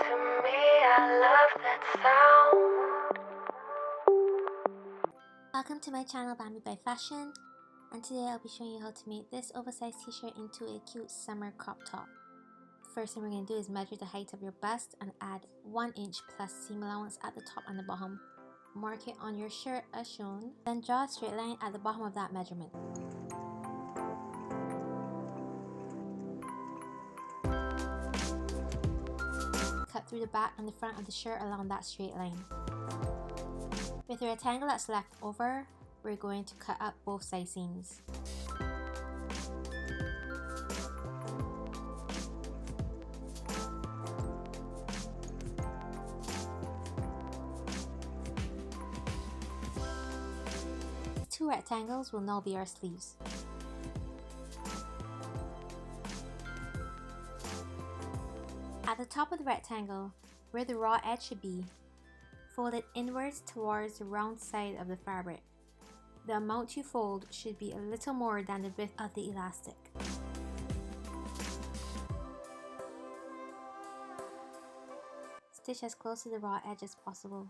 to me, I love that sound. Welcome to my channel bambiixfashion, and today I'll be showing you how to make this oversized t-shirt into a cute summer crop top. First thing we're going to do is measure the height of your bust and add 1 inch plus seam allowance at the top and the bottom. Mark it on your shirt as shown, then draw a straight line at the bottom of that measurement. Cut through the back and the front of the shirt along that straight line. With the rectangle that's left over, we're going to cut up both side seams. The two rectangles will now be our sleeves. At the top of the rectangle, where the raw edge should be, fold it inwards towards the round side of the fabric. The amount you fold should be a little more than the width of the elastic. Stitch as close to the raw edge as possible.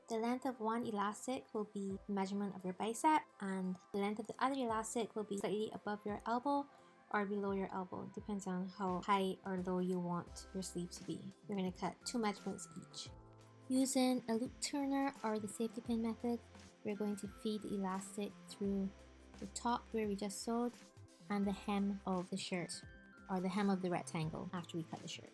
The length of one elastic will be the measurement of your bicep, and the length of the other elastic will be slightly above your elbow or below your elbow. Depends on how high or low you want your sleeve to be. You're going to cut 2 measurements each. Using a loop turner or the safety pin method, we're going to feed the elastic through the top where we just sewed and the hem of the shirt, or the hem of the rectangle after we cut the shirt.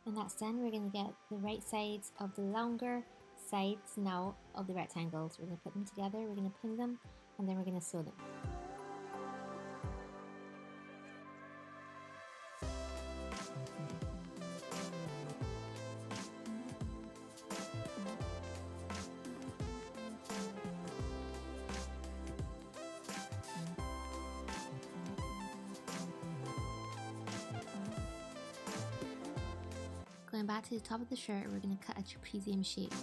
When that's done, we're going to get the right sides of the longer sides now of the rectangles. We're going to put them together, we're going to pin them, and then we're going to sew them. Going back to the top of the shirt, we're going to cut a trapezium shape.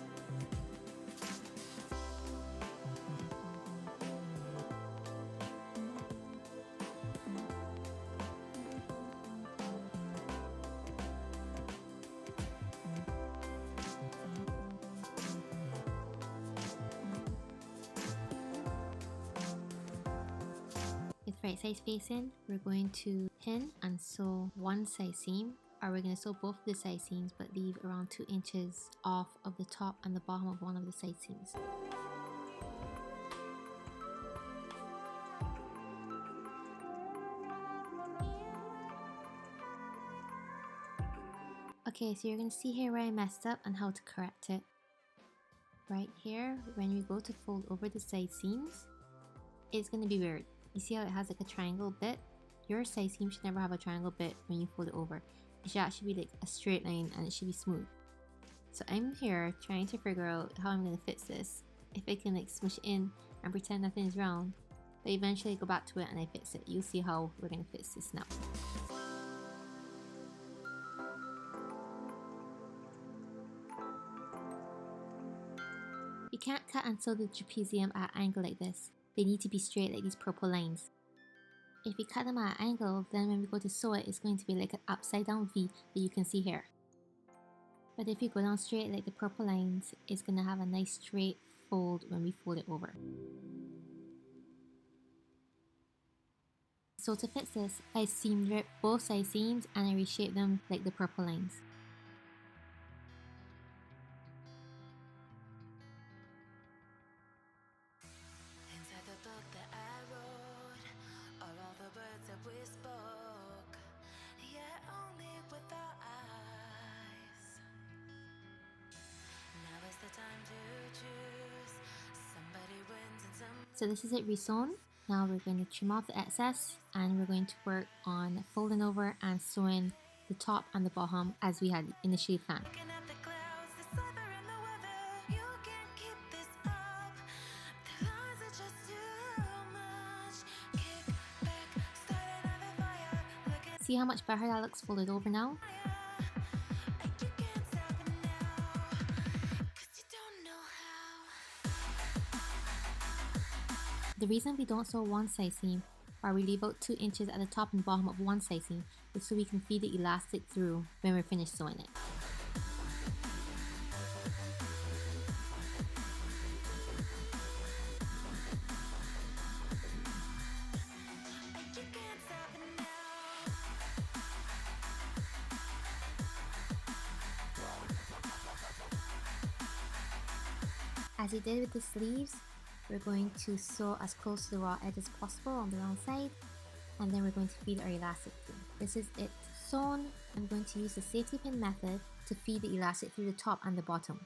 With right side facing, we're going to pin and sew one side seam, or we're going to sew both of the side seams but leave around 2 inches off of the top and the bottom of one of the side seams. Okay, so you're going to see here where I messed up and how to correct it. Right here, when you go to fold over the side seams, it's going to be weird. You see how it has like a triangle bit? Your side seam should never have a triangle bit when you fold it over. It should actually be like a straight line and it should be smooth. So I'm here trying to figure out how I'm going to fix this. If I can like smush it in and pretend nothing's wrong, but eventually go back to it and I fix it. You'll see how we're going to fix this now. You can't cut and sew the trapezium at an angle like this. They need to be straight like these purple lines. If we cut them at an angle, then when we go to sew it, it's going to be like an upside down V that you can see here. But if you go down straight like the purple lines, it's going to have a nice straight fold when we fold it over. So to fix this, I seam ripped both side seams and I reshaped them like the purple lines. Inside the book that I wrote are all the words that we spoke, yet only with our eyes. Now is the time to choose. Somebody wins and some. So this is it resewn. Now we're going to trim off the excess and we're going to work on folding over and sewing the top and the bottom as we had initially planned. Looking at the clouds, the cyber and the weather. You can't keep this up. The lies are just too much. Kick back, start another fire. Looking See how much better that looks folded over now? and you can't stop it now. 'Cause you don't know how. The reason we don't sew one side seam or we leave out 2 inches at the top and bottom of one side seam is so we can feed the elastic through when we're finished sewing it. And you can't stop it now. As we did with the sleeves, we're going to sew as close to the raw edge as possible on the wrong side, and then we're going to feed our elastic through. This is it sewn. I'm going to use the safety pin method to feed the elastic through the top and the bottom.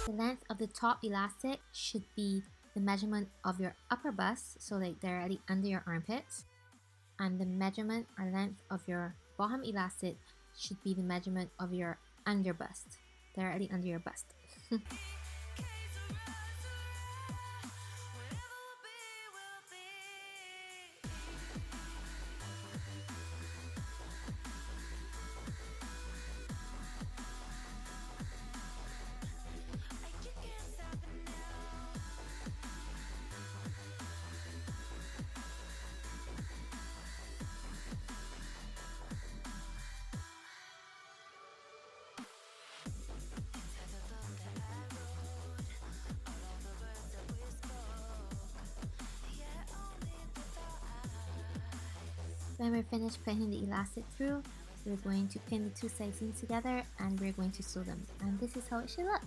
The length of the top elastic should be the measurement of your upper bust, so like directly under your armpits, and the measurement or length of your bottom elastic should be the measurement of your under bust, directly under your bust. When we're finished putting the elastic through, we're going to pin the 2 side seams together and we're going to sew them. And this is how it should look.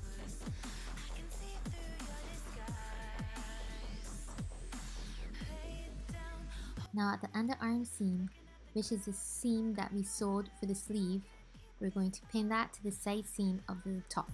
Now at the underarm seam, which is the seam that we sewed for the sleeve, we're going to pin that to the side seam of the top.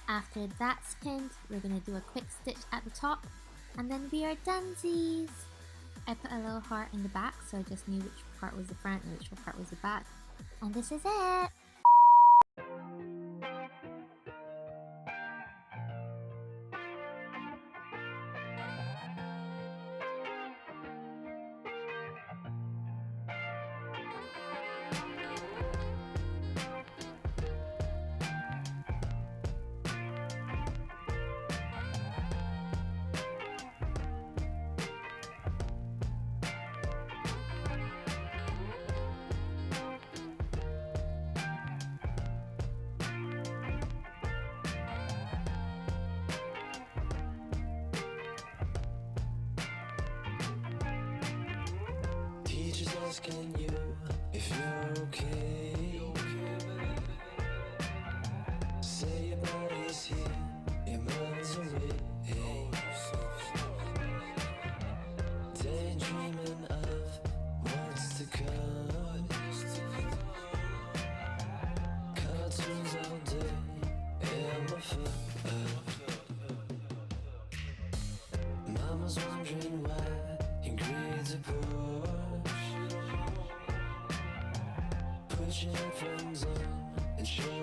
After that's pinned, we're going to do a quick stitch at the top and then we are donesies! I put a little heart in the back so I just knew which part was the front and which part was the back. And this is it! Teachers asking you if you're okay. Say your body's here, your mind's away. Daydreaming of what's to come. Cartoons all day in my phone. Mama's wondering why your grades are poor. Put your headphones on and shut